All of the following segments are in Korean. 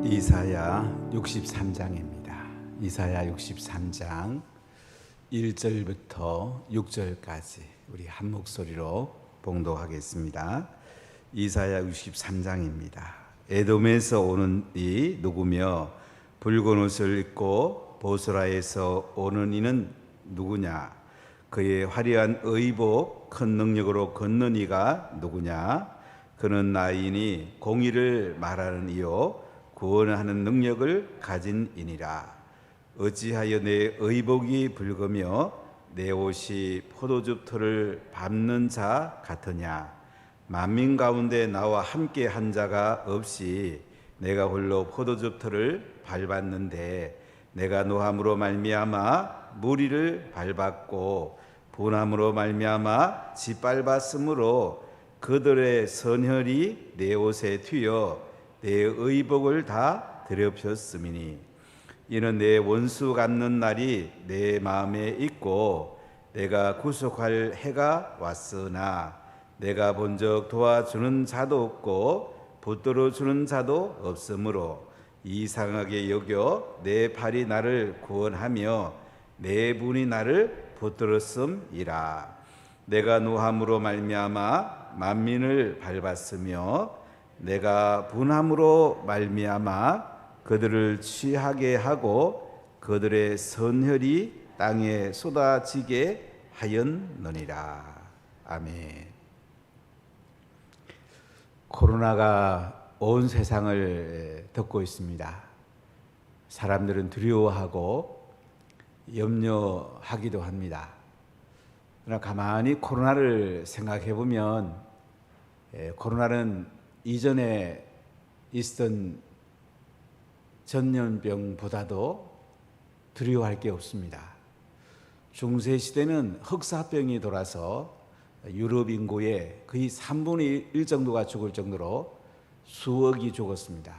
이사야 63장입니다. 이사야 63장 1절부터 6절까지 우리 한 목소리로 봉독하겠습니다. 이사야 63장입니다. 에돔에서 오는 이 누구며 붉은 옷을 입고 보스라에서 오는 이는 누구냐? 그의 화려한 의복 큰 능력으로 걷는 이가 누구냐? 그는 나이니 공의를 말하는 이요 구원하는 능력을 가진 이니라. 어찌하여 내 의복이 붉으며 내 옷이 포도즙 털을 밟는 자 같으냐? 만민 가운데 나와 함께 한 자가 없이 내가 홀로 포도즙 털을 밟았는데 내가 노함으로 말미암아 무리를 밟았고 분함으로 말미암아 짓밟았으므로 그들의 선혈이 내 옷에 튀어 내 의복을 다 더럽혔음이니 이는 내 원수 갚는 날이 내 마음에 있고 내가 구속할 해가 왔으나 내가 본적 도와주는 자도 없고 붙들어 주는 자도 없으므로 이상하게 여겨 내 팔이 나를 구원하며 내 분이 나를 붙들었음이라. 내가 노함으로 말미암아 만민을 밟았으며 내가 분함으로 말미암아 그들을 취하게 하고 그들의 선혈이 땅에 쏟아지게 하였느니라. 아멘. 코로나가 온 세상을 덮고 있습니다. 사람들은 두려워하고 염려하기도 합니다. 그러나 가만히 코로나를 생각해 보면 코로나는 이전에 있었던 전염병보다도 두려워할 게 없습니다. 중세 시대는 흑사병이 돌아서 유럽 인구의 거의 3분의 1 정도가 죽을 정도로 수억이 죽었습니다.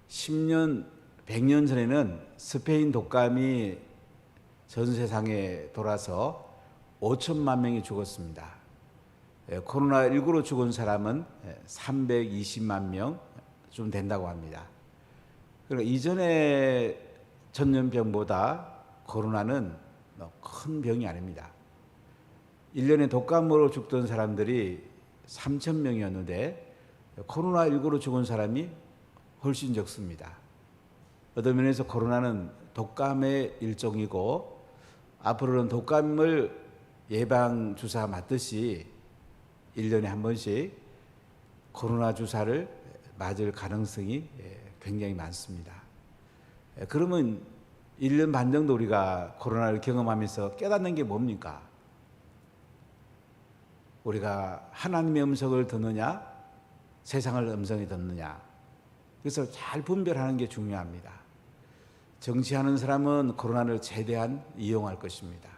10년, 100년 전에는 스페인 독감이 전 세상에 돌아서 5천만 명이 죽었습니다. 코로나19로 죽은 사람은 320만 명 좀 된다고 합니다. 그러니까 이전의 전염병보다 코로나는 큰 병이 아닙니다. 1년에 독감으로 죽던 사람들이 3천 명이었는데 코로나19로 죽은 사람이 훨씬 적습니다. 어떤 면에서 코로나는 독감의 일종이고 앞으로는 독감을 예방 주사 맞듯이 1년에 한 번씩 코로나 주사를 맞을 가능성이 굉장히 많습니다. 그러면 1년 반 정도 우리가 코로나를 경험하면서 깨닫는 게 뭡니까? 우리가 하나님의 음성을 듣느냐, 세상의 음성을 듣느냐. 그래서 잘 분별하는 게 중요합니다. 정치하는 사람은 코로나를 최대한 이용할 것입니다.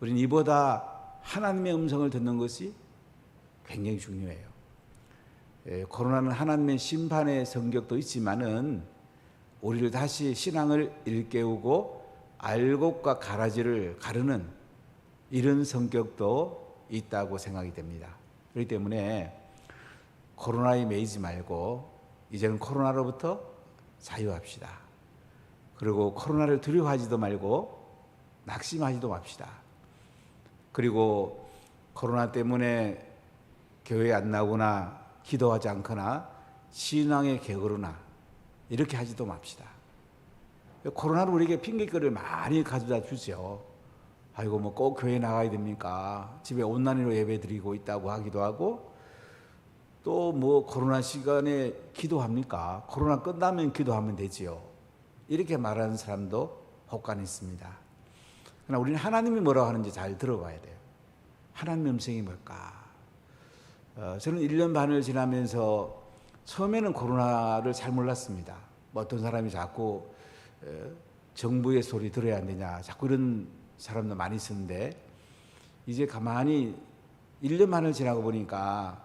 우리는 이보다 하나님의 음성을 듣는 것이 굉장히 중요해요. 코로나는 하나님의 심판의 성격도 있지만은 우리를 다시 신앙을 일깨우고 알곡과 가라지를 가르는 이런 성격도 있다고 생각이 됩니다. 그렇기 때문에 코로나에 매이지 말고 이제는 코로나로부터 자유합시다. 그리고 코로나를 두려워하지도 말고 낙심하지도 맙시다. 그리고 코로나 때문에 교회에 안 나오거나 기도하지 않거나 신앙에 게으르나 이렇게 하지도 맙시다. 코로나는 우리에게 핑계거리를 많이 가져다 주죠. 아이고 뭐 꼭 교회 나가야 됩니까? 집에 온라인으로 예배 드리고 있다고 하기도 하고 또 뭐 코로나 시간에 기도합니까? 코로나 끝나면 기도하면 되지요. 이렇게 말하는 사람도 혹간 있습니다. 그러나 우리는 하나님이 뭐라고 하는지 잘 들어봐야 돼요. 하나님의 음성이 뭘까? 저는 1년 반을 지나면서 처음에는 코로나를 잘 몰랐습니다. 뭐 어떤 사람이 자꾸 정부의 소리 들어야 안 되냐 자꾸 이런 사람도 많이 있었는데 이제 가만히 1년 반을 지나고 보니까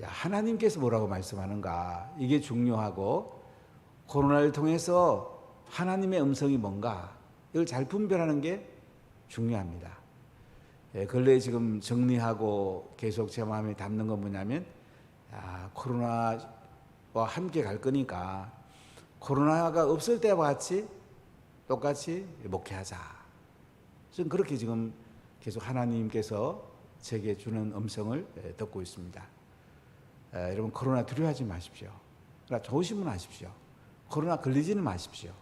야, 하나님께서 뭐라고 말씀하는가 이게 중요하고 코로나를 통해서 하나님의 음성이 뭔가 이걸 잘 분별하는 게 중요합니다. 근래에 지금 정리하고 계속 제 마음에 담는 건 뭐냐면 코로나 함께 갈 거니까 코로나가 없을 때와 같이 똑같이 목회하자. 저는 그렇게 지금 계속 하나님께서 제게 주는 음성을 듣고 있습니다. 여러분 코로나 두려워하지 마십시오. 그러나 조심은 하십시오. 코로나 걸리지는 마십시오.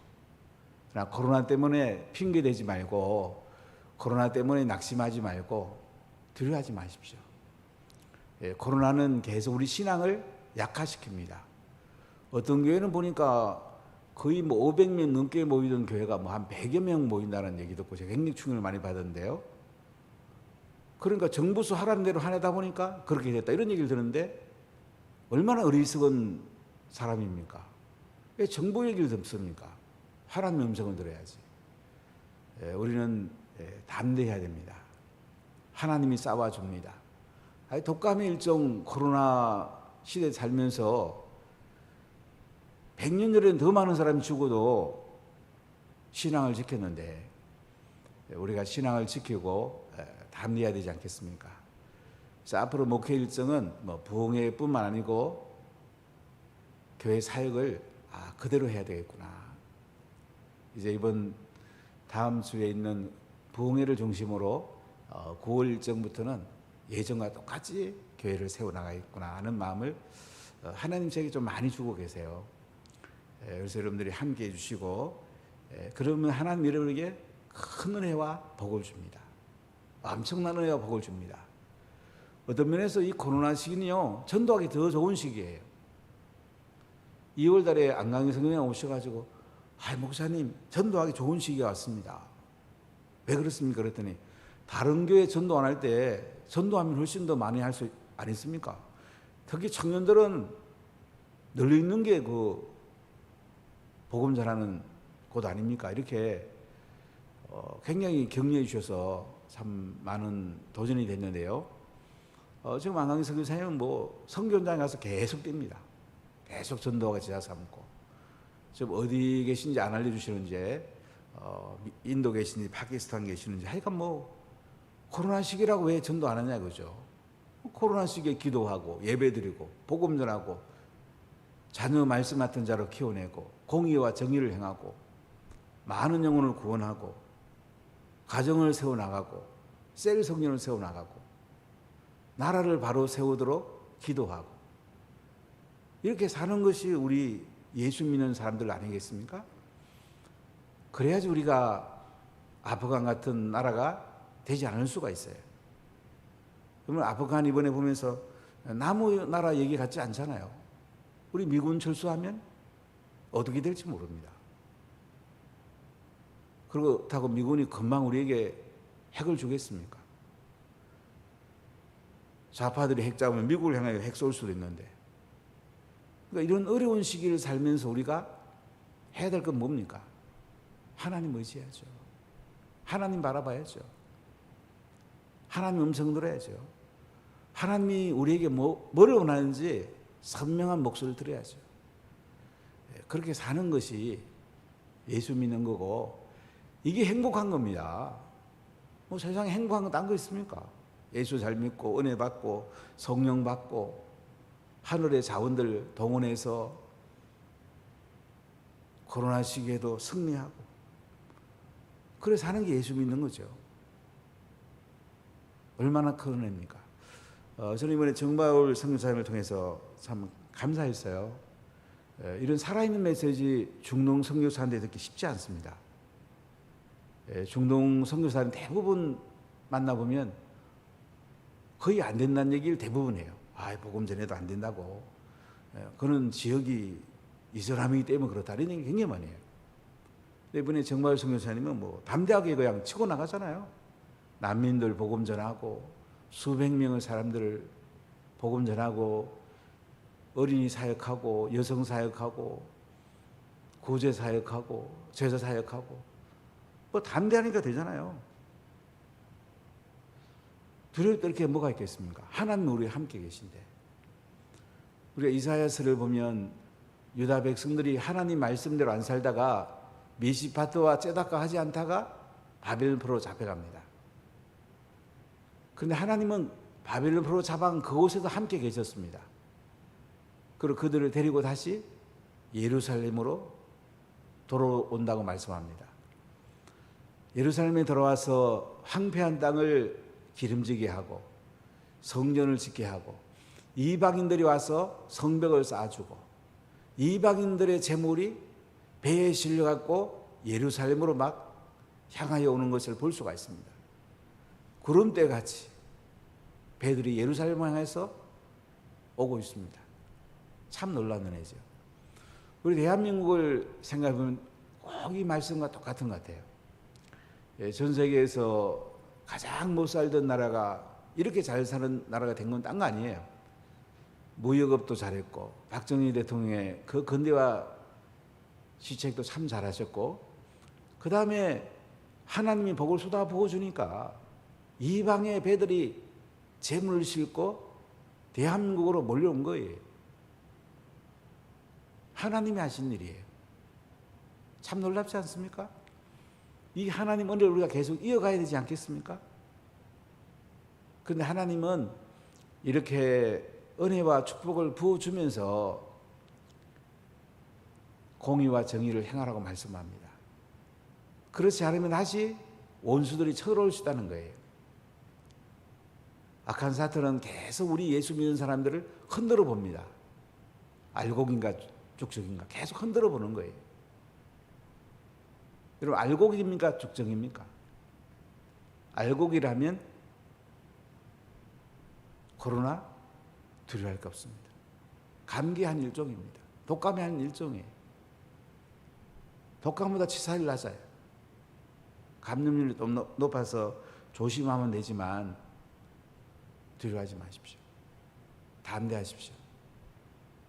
그러나 코로나 때문에 핑계 대지 말고 코로나 때문에 낙심하지 말고 두려워하지 마십시오. 코로나는 계속 우리 신앙을 약화시킵니다. 어떤 교회는 보니까 거의 500명 넘게 모이던 교회가 한 100여 명 모인다는 얘기 듣고 제가 굉장히 충격을 많이 받았는데요. 그러니까 정부수 하라는 대로 하다 보니까 그렇게 됐다 이런 얘기를 듣는데 얼마나 어리석은 사람입니까? 왜 정부 얘기를 듣습니까? 하나님의 음성을 들어야지. 우리는 담대해야 됩니다. 하나님이 싸워줍니다. 독감의 일종 코로나 시대에 살면서 100년 전에는 더 많은 사람이 죽어도 신앙을 지켰는데 우리가 신앙을 지키고 담대해야 되지 않겠습니까? 그래서 앞으로 목회 일정은 부흥회뿐만 아니고 교회 사역을 그대로 해야 되겠구나. 이제 이번 다음 주에 있는 부흥회를 중심으로 9월 일정부터는 예전과 똑같이 교회를 세워나가겠구나 하는 마음을 하나님 제게 좀 많이 주고 계세요. 그래서 여러분들이 함께 해주시고 그러면 하나님 여러분에게 큰 은혜와 복을 줍니다. 엄청난 은혜와 복을 줍니다. 어떤 면에서 이 코로나 시기는요 전도하기 더 좋은 시기예요. 2월 달에 안강희 성령님 오셔가지고 목사님 전도하기 좋은 시기가 왔습니다. 왜 그렇습니까? 그랬더니 다른 교회 전도 안 할 때 전도하면 훨씬 더 많이 할 수 아니습니까? 특히 청년들은 널려 있는 게 그 복음 전하는 곳 아닙니까? 이렇게 굉장히 격려해 주셔서 참 많은 도전이 됐는데요. 지금 안강희 선교사님은 선교 현장에 가서 계속 뜁니다. 계속 전도가 지하 삼고 지금 어디 계신지 안 알려주시는지 인도 계신지 파키스탄 계시는지 하여간 코로나 시기라고 왜 전도 안 하냐 그죠? 코로나 시기에 기도하고 예배드리고 복음 전하고 자녀 말씀 같은 자로 키워내고 공의와 정의를 행하고 많은 영혼을 구원하고 가정을 세워나가고 셀 성전을 세워나가고 나라를 바로 세우도록 기도하고 이렇게 사는 것이 우리 예수 믿는 사람들 아니겠습니까? 그래야지 우리가 아프간 같은 나라가 되지 않을 수가 있어요. 그러면 아프간 이번에 보면서 남의 나라 얘기 같지 않잖아요. 우리 미군 철수하면 어떻게 될지 모릅니다. 그렇다고 미군이 금방 우리에게 핵을 주겠습니까? 좌파들이 핵 잡으면 미국을 향하여 핵 쏠 수도 있는데 그러니까 이런 어려운 시기를 살면서 우리가 해야 될 건 뭡니까? 하나님 의지해야죠. 하나님 바라봐야죠. 하나님 음성 들어야죠. 하나님이 우리에게 뭐를 원하는지 선명한 목소리를 들어야죠. 그렇게 사는 것이 예수 믿는 거고 이게 행복한 겁니다. 세상에 행복한 건 딴 거 있습니까? 예수 잘 믿고 은혜 받고 성령 받고 하늘의 자원들 동원해서 코로나 시기에도 승리하고 그래 사는 게 예수 믿는 거죠. 얼마나 큰 은혜입니까? 저는 이번에 정바울 선교사님을 통해서 참 감사했어요. 이런 살아있는 메시지 중동 선교사한테 듣기 쉽지 않습니다. 중동 선교사는 대부분 만나보면 거의 안 된다는 얘기를 대부분 해요. 복음 전해도 안 된다고. 그는 지역이 이슬람이기 때문에 그렇다. 이런 얘기 굉장히 많이 해요. 이번에 정바울 선교사님은 담대하게 그냥 치고 나가잖아요. 난민들 복음 전하고 수백 명의 사람들을 복음 전하고 어린이 사역하고 여성 사역하고 구제 사역하고 제자 사역하고 담대하니까 되잖아요. 두려울 게 뭐가 있겠습니까? 하나님은 우리와 함께 계신데 우리가 이사야서를 보면 유다 백성들이 하나님 말씀대로 안 살다가 미시파트와 째다가 하지 않다가 바벨론으로 잡혀갑니다. 그런데 하나님은 바벨론으로 잡아간 그곳에도 함께 계셨습니다. 그리고 그들을 데리고 다시 예루살렘으로 돌아온다고 말씀합니다. 예루살렘에 돌아와서 황폐한 땅을 기름지게 하고 성전을 짓게 하고 이방인들이 와서 성벽을 쌓아주고 이방인들의 재물이 배에 실려갖고 예루살렘으로 막 향하여 오는 것을 볼 수가 있습니다. 구름대같이 배들이 예루살렘을 향해서 오고 있습니다. 참 놀라운 은혜죠. 우리 대한민국을 생각해보면 꼭 이 말씀과 똑같은 것 같아요. 전 세계에서 가장 못 살던 나라가 이렇게 잘 사는 나라가 된 건 딴 거 아니에요. 무역업도 잘했고 박정희 대통령의 그 근대화 시책도 참 잘하셨고 그 다음에 하나님이 복을 쏟아 부어주니까 이방의 배들이 재물을 싣고 대한민국으로 몰려온 거예요. 하나님이 하신 일이에요. 참 놀랍지 않습니까? 이 하나님 은혜를 우리가 계속 이어가야 되지 않겠습니까? 그런데 하나님은 이렇게 은혜와 축복을 부어주면서 공의와 정의를 행하라고 말씀합니다. 그렇지 않으면 다시 원수들이 쳐들어올 수 있다는 거예요. 악한 사탄은 계속 우리 예수 믿는 사람들을 흔들어 봅니다. 알곡인가 죽적인가 계속 흔들어 보는 거예요. 여러분 알곡입니까 죽적입니까? 알곡이라면 코로나 두려워할 거 없습니다. 감기 한 일종입니다. 독감이 한 일종이에요. 독감보다 치사율이 낮아요. 감염률이 좀 높아서 조심하면 되지만 두려워하지 마십시오. 담대하십시오.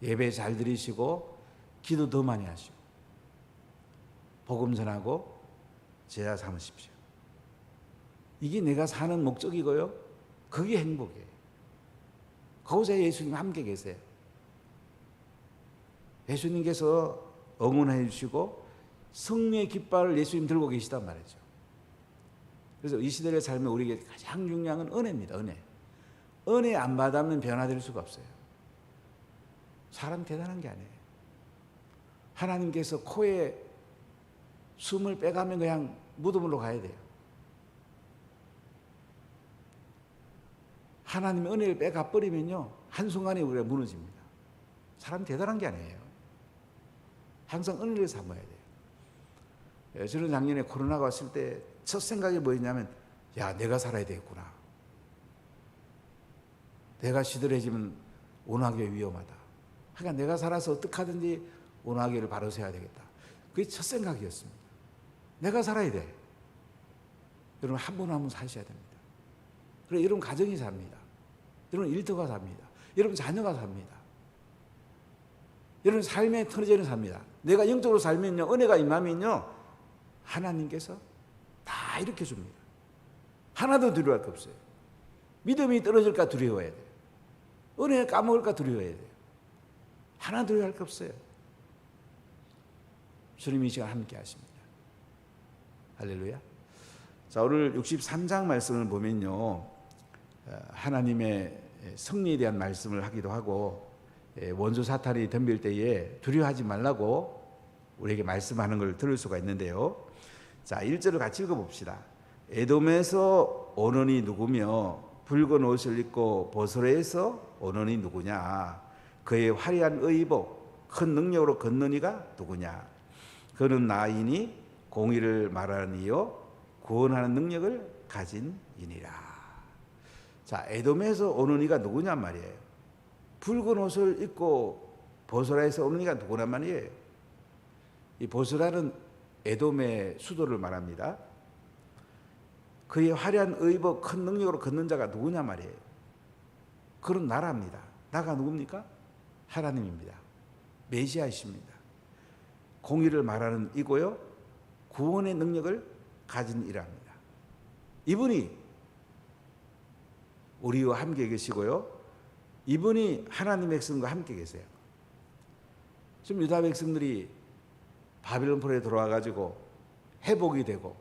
예배 잘 드리시고 기도 더 많이 하시고 복음 전하고 제자 삼으십시오. 이게 내가 사는 목적이고요. 그게 행복이에요. 거기서 예수님 함께 계세요. 예수님께서 응원해 주시고 승리의 깃발을 예수님 들고 계시단 말이죠. 그래서 이 시대의 삶에 우리에게 가장 중요한 건 은혜입니다. 은혜 안 받으면 변화될 수가 없어요. 사람 대단한 게 아니에요. 하나님께서 코에 숨을 빼가면 그냥 무덤으로 가야 돼요. 하나님의 은혜를 빼가 버리면요 한순간에 우리가 무너집니다. 사람 대단한 게 아니에요. 항상 은혜를 삼아야 돼요. 저는 작년에 코로나가 왔을 때 첫 생각이 뭐였냐면 야 내가 살아야 되겠구나. 내가 시들해지면 오나게 위험하다. 그러니까 내가 살아서 어떻게 하든지 오나게를 바로 세워야 되겠다. 그게 첫 생각이었습니다. 내가 살아야 돼. 여러분 한 분 한 분 사셔야 됩니다. 그래 여러분 가정이 삽니다. 여러분 일터가 삽니다. 여러분 자녀가 삽니다. 여러분 삶의 터전이 삽니다. 내가 영적으로 살면요 은혜가 임하면요 하나님께서 다 이렇게 줍니다. 하나도 두려워할 거 없어요. 믿음이 떨어질까 두려워해야 돼요. 은혜 까먹을까 두려워해야 돼요. 하나 두려워할 거 없어요. 주님이 이 시간 함께 하십니다. 할렐루야. 자, 오늘 63장 말씀을 보면요 하나님의 승리에 대한 말씀을 하기도 하고 원수 사탄이 덤빌 때에 두려워하지 말라고 우리에게 말씀하는 걸 들을 수가 있는데요. 자, 1절을 같이 읽어봅시다. 에돔에서 오는이 누구며 붉은 옷을 입고 보스라에서 오는이 누구냐. 그의 화려한 의복 큰 능력으로 걷는 이가 누구냐. 그는 나이니 공의를 말하는 이요 구원하는 능력을 가진 이니라. 자, 에돔에서 오는 이가 누구냔 말이에요. 붉은 옷을 입고 보스라에서 오는 이가 누구란 말이에요. 이 보스라는 에돔의 수도를 말합니다. 그의 화려한 의복 큰 능력으로 걷는 자가 누구냐 말이에요. 그런 나라입니다. 나가 누굽니까? 하나님입니다. 메시아이십니다. 공의를 말하는 이고요 구원의 능력을 가진 이랍니다. 이분이 우리와 함께 계시고요 이분이 하나님의 백성과 함께 계세요. 지금 유다 백성들이 바빌론 포로에 들어와가지고 회복이 되고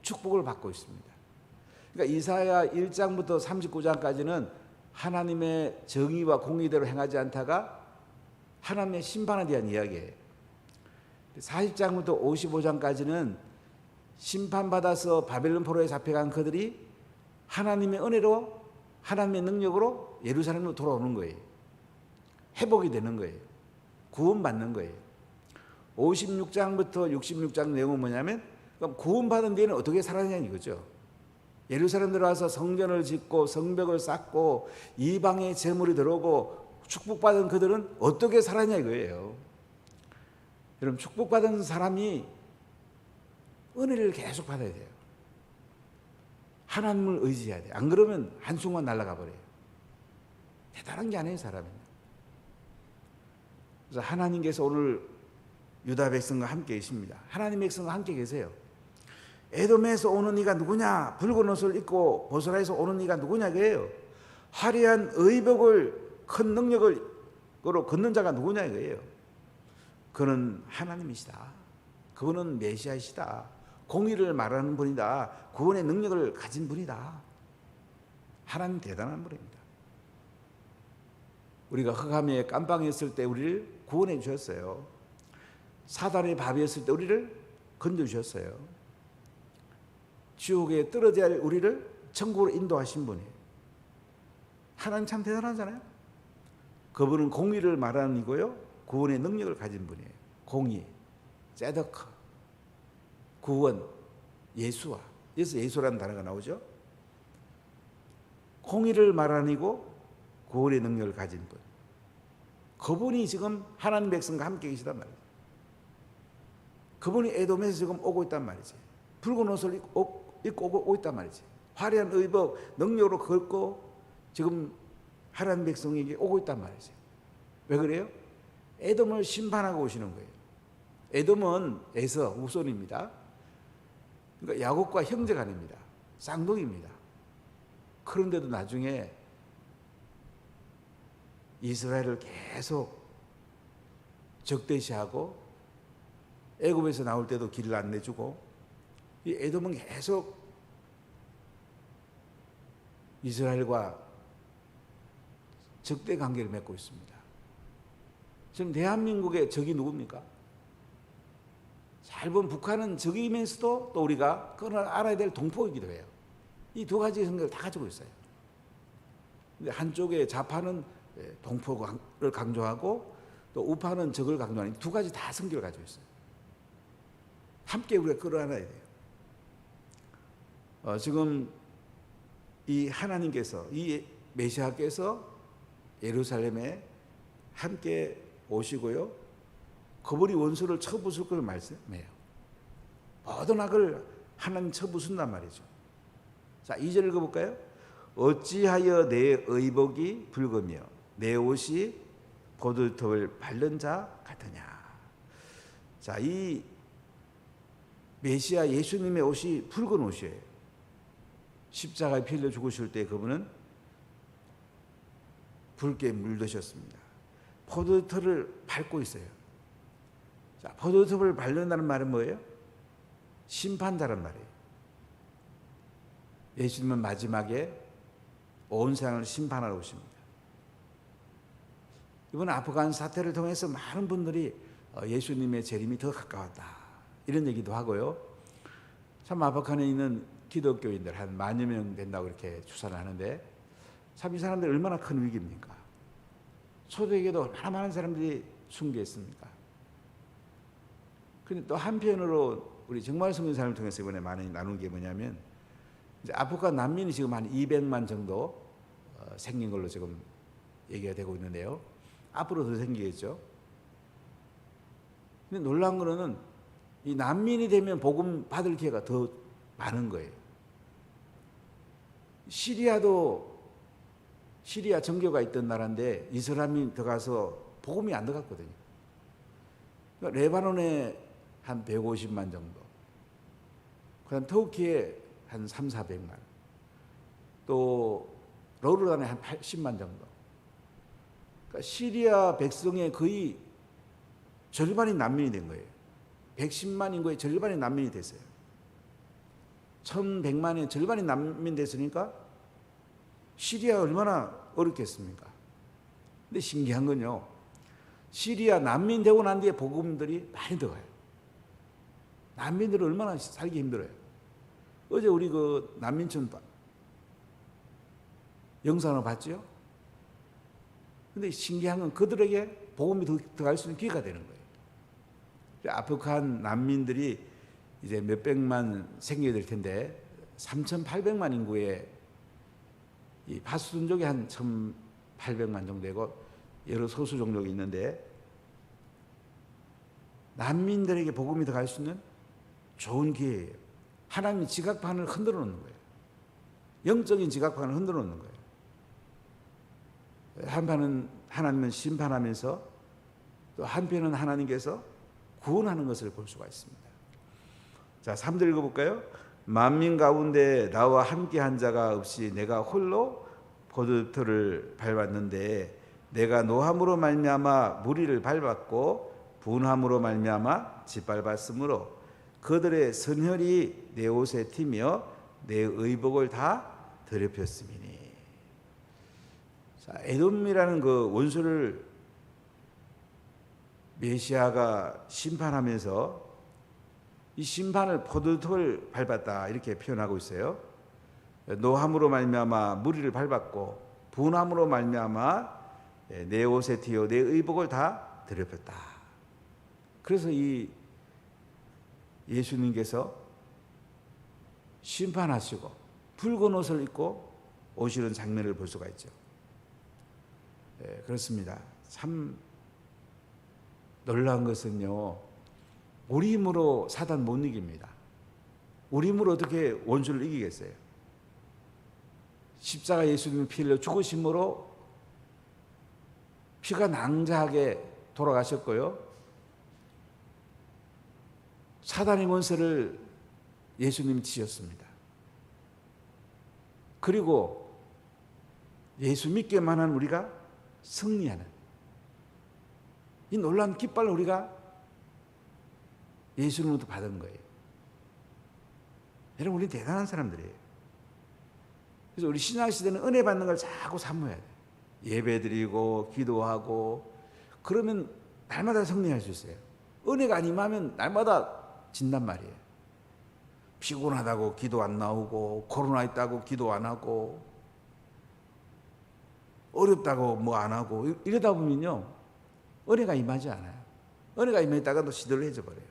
축복을 받고 있습니다. 그러니까 이사야 1장부터 39장까지는 하나님의 정의와 공의대로 행하지 않다가 하나님의 심판에 대한 이야기예요. 40장부터 55장까지는 심판받아서 바벨론 포로에 잡혀간 그들이 하나님의 은혜로 하나님의 능력으로 예루살렘으로 돌아오는 거예요. 회복이 되는 거예요. 구원받는 거예요. 56장부터 66장 내용은 뭐냐면 그럼 구원받은 뒤에는 어떻게 살았냐는 이거죠. 예루살렘 들어와서 성전을 짓고 성벽을 쌓고 이방의 재물이 들어오고 축복받은 그들은 어떻게 살았냐 이거예요. 여러분, 축복받은 사람이 은혜를 계속 받아야 돼요. 하나님을 의지해야 돼요. 안 그러면 한순간 날아가 버려요. 대단한 게 아니에요, 사람은. 그래서 하나님께서 오늘 유다 백성과 함께 계십니다. 하나님의 백성과 함께 계세요. 에돔에서 오는 이가 누구냐? 붉은 옷을 입고 보스라에서 오는 이가 누구냐? 그래요. 화려한 의복을 큰 능력으로 걷는 자가 누구냐? 이거예요. 그는 하나님이시다. 그분은 메시아이시다. 공의를 말하는 분이다. 구원의 능력을 가진 분이다. 하나님 대단한 분입니다. 우리가 흑암에 깜빵했을 때 우리를 구원해 주셨어요. 사단의 밥이었을 때 우리를 건져주셨어요. 지옥에 떨어져야 할 우리를 천국으로 인도하신 분이에요. 하나님 참 대단하잖아요. 그분은 공의를 말하는 이고요, 구원의 능력을 가진 분이에요. 공의, ጼ더크, 구원, 예수와. 그래서 예수라는 단어가 나오죠. 공의를 말하는 이고 구원의 능력을 가진 분. 그분이 지금 하나님 백성과 함께 계시단 말이에요. 그분이 에돔에서 지금 오고 있단 말이지. 붉은 옷을 입고 오고 있단 말이지. 화려한 의복, 능력으로 걷고 지금 하나님 백성에게 오고 있단 말이지. 왜 그래요? 에돔을 심판하고 오시는 거예요. 에돔은 에서 후손입니다. 그러니까 야곱과 형제가 아닙니다. 쌍둥이입니다. 그런데도 나중에 이스라엘을 계속 적대시하고 애굽에서 나올 때도 길을 안 내주고, 이 에돔은 계속 이스라엘과 적대 관계를 맺고 있습니다. 지금 대한민국의 적이 누굽니까? 잘 보면 북한은 적이면서도 또 우리가 그걸 알아야 될 동포이기도 해요. 이 두 가지 성격을 다 가지고 있어요. 근데 한쪽에 좌파는 동포를 강조하고 또 우파는 적을 강조하는 두 가지 다 성격을 가지고 있어요. 함께 우리가 끌어안아야 돼요. 지금 이 하나님께서, 이 메시아께서 예루살렘에 함께 오시고요, 그분이 원수를 쳐부술 걸 말씀해요. 모든 악을 하나님 쳐부순단 말이죠. 자, 2절 읽어볼까요? 어찌하여 내 의복이 붉으며 내 옷이 포도즙을 바른 자 같으냐. 자, 이 메시아 예수님의 옷이 붉은 옷이에요. 십자가에 피 흘려 죽으실 때 그분은 붉게 물드셨습니다. 포도즙을 밟고 있어요. 자, 포도즙을 바른다는 말은 뭐예요? 심판자란 말이에요. 예수님은 마지막에 온 세상을 심판하러 오십니다. 이번 아프간 사태를 통해서 많은 분들이 예수님의 재림이 더 가까웠다, 이런 얘기도 하고요. 참 아프간에 있는 기독교인들 한 10,000여 명 된다고 이렇게 추산을 하는데, 참 이 사람들 얼마나 큰 위기입니까? 초대에게도 얼마나 많은 사람들이 순교했습니까? 근데 또 한편으로 우리 정말 성경 사람을 통해서 이번에 많이 나눈 게 뭐냐면, 이제 아프간 난민이 지금 한 200만 정도 생긴 걸로 지금 얘기가 되고 있는데요. 앞으로 더 생기겠죠. 근데 놀라운 거는 이 난민이 되면 복음 받을 기회가 더 많은 거예요. 시리아 정교가 있던 나라인데 이슬람이 들어가서 복음이 안 들어갔거든요. 그러니까 레바논에 한 150만 정도, 그다음 터키에 한 300~400만, 또 로르단에 한 80만 정도. 그러니까 시리아 백성의 거의 절반이 난민이 된 거예요. 110만 인구의 절반이 난민이 됐어요. 1100만의 절반이 난민 됐으니까 시리아가 얼마나 어렵겠습니까? 근데 신기한 건요, 시리아 난민 되고 난 뒤에 복음들이 많이 들어가요. 난민들은 얼마나 살기 힘들어요. 어제 우리 그 난민촌 영상을 봤죠? 근데 신기한 건 그들에게 복음이 들어갈 수 있는 기회가 되는 거예요. 아프간 난민들이 이제 몇백만 생겨야 될 텐데 3,800만 인구의 이 바수민족이 한 1,800만 정도 되고 여러 소수 종족이 있는데 난민들에게 복음이 들어갈 수 있는 좋은 기회예요. 하나님이 지각판을 흔들어 놓는 거예요. 영적인 지각판을 흔들어 놓는 거예요. 한편은 하나님은 심판하면서 또 한편은 하나님께서 구원하는 것을 볼 수가 있습니다. 자, 3절 읽어볼까요? 만민 가운데 나와 함께한 자가 없이 내가 홀로 포도털을 밟았는데 내가 노함으로 말미암아 무리를 밟았고 분함으로 말미암아 짓밟았으므로 그들의 선혈이 내 옷에 튀며 내 의복을 다 더럽혔음이니. 자, 에돔이라는 그 원수를 메시아가 심판하면서 이 심판을 포도털을 밟았다 이렇게 표현하고 있어요. 노함으로 말미암아 무리를 밟았고 분함으로 말미암아 내 옷에 튀어 내 의복을 다 더럽혔다. 그래서 이 예수님께서 심판하시고 붉은 옷을 입고 오시는 장면을 볼 수가 있죠. 그렇습니다. 참 놀라운 것은요, 우리 힘으로 사단 못 이깁니다. 우리 힘으로 어떻게 원수를 이기겠어요? 십자가 예수님의 피를 죽으심으로 피가 낭자하게 돌아가셨고요. 사단의 원수를 예수님이 치셨습니다. 그리고 예수 믿게만 한 우리가 승리하는 이 놀라운 깃발을 우리가 예수님으로부터 받은 거예요. 여러분, 우리 대단한 사람들이에요. 그래서 우리 신약시대는 은혜 받는 걸 자꾸 사모해야 돼요. 예배 드리고 기도하고 그러면 날마다 승리할 수 있어요. 은혜가 안 임하면 날마다 진단 말이에요. 피곤하다고 기도 안 나오고 코로나 있다고 기도 안 하고 어렵다고 뭐 안 하고 이러다 보면요, 은혜가 임하지 않아요. 은혜가 임했다가 또 시들해져 버려요.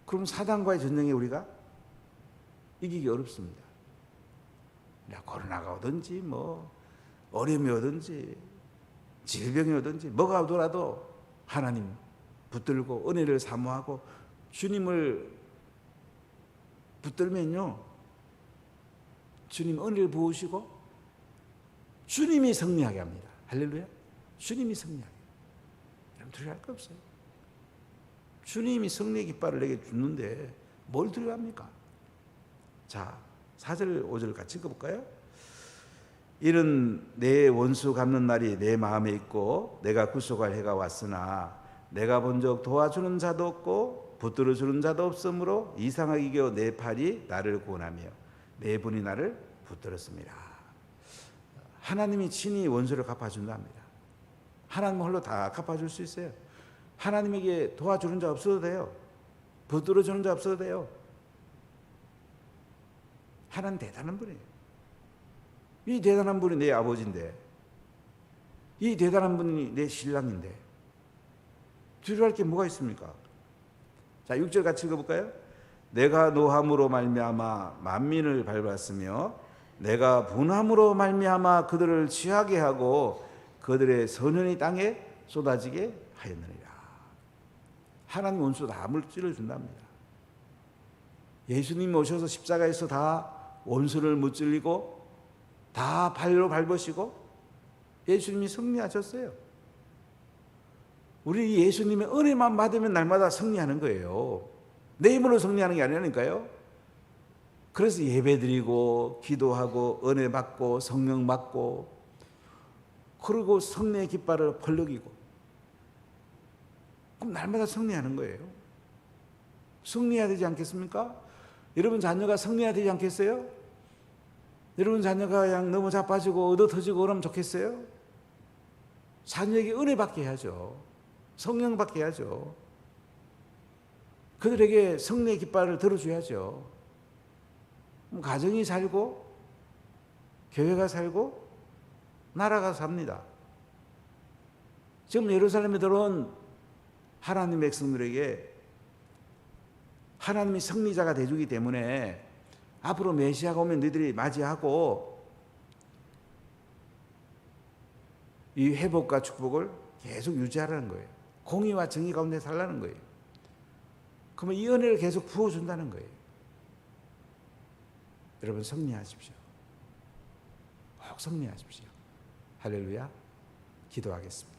그럼 사단과의 전쟁에 우리가 이기기 어렵습니다. 코로나가 오든지 뭐 어려움이 오든지 질병이 오든지 뭐가 오더라도 하나님 붙들고 은혜를 사모하고 주님을 붙들면요, 주님 은혜를 부으시고 주님이 승리하게 합니다. 할렐루야. 주님이 승리하게. 여러분, 두려워할 거 없어요. 주님이 승리의 깃발을 내게 주는데 뭘 두려워합니까? 자, 4절 5절 같이 읽어볼까요? 이는 내 원수 갚는 날이 내 마음에 있고 내가 구속할 해가 왔으나 내가 본적 도와주는 자도 없고 붙들어주는 자도 없으므로 이상하게 이겨 내 팔이 나를 구원하며 내 분이 나를 붙들었습니다. 하나님이 친히 원수를 갚아준답니다. 하나님 홀로 다 갚아줄 수 있어요. 하나님에게 도와주는 자 없어도 돼요. 붙들어주는 자 없어도 돼요. 하나님 대단한 분이에요. 이 대단한 분이 내 아버지인데, 이 대단한 분이 내 신랑인데 두려워할 게 뭐가 있습니까? 자, 6절 같이 읽어볼까요? 내가 노함으로 말미암아 만민을 밟았으며 내가 분함으로 말미암아 그들을 취하게 하고 그들의 선현이 땅에 쏟아지게 하였느니라. 하나님 원수 다 물질을 준답니다. 예수님이 오셔서 십자가에서 다 원수를 무찔리고 다 발로 밟으시고 예수님이 승리하셨어요. 우리 예수님의 은혜만 받으면 날마다 승리하는 거예요. 내 힘으로 승리하는 게 아니라니까요. 그래서 예배드리고 기도하고 은혜 받고 성령 받고 그리고 승리의 깃발을 펄럭이고 그럼 날마다 승리하는 거예요. 승리해야 되지 않겠습니까? 여러분 자녀가 승리해야 되지 않겠어요? 여러분 자녀가 그냥 너무 자빠지고 얻어터지고 그러면 좋겠어요? 자녀에게 은혜 받게 해야죠. 성령 받게 해야죠. 그들에게 성령의 깃발을 들어줘야죠. 가정이 살고 교회가 살고 나라가 삽니다. 지금 예루살렘에 들어온 하나님의 백성들에게 하나님이 승리자가 되주기 때문에 앞으로 메시아가 오면 너희들이 맞이하고 이 회복과 축복을 계속 유지하라는 거예요. 공의와 정의 가운데 살라는 거예요. 그러면 이 은혜를 계속 부어준다는 거예요. 여러분 승리하십시오. 꼭 승리하십시오. 할렐루야. 기도하겠습니다.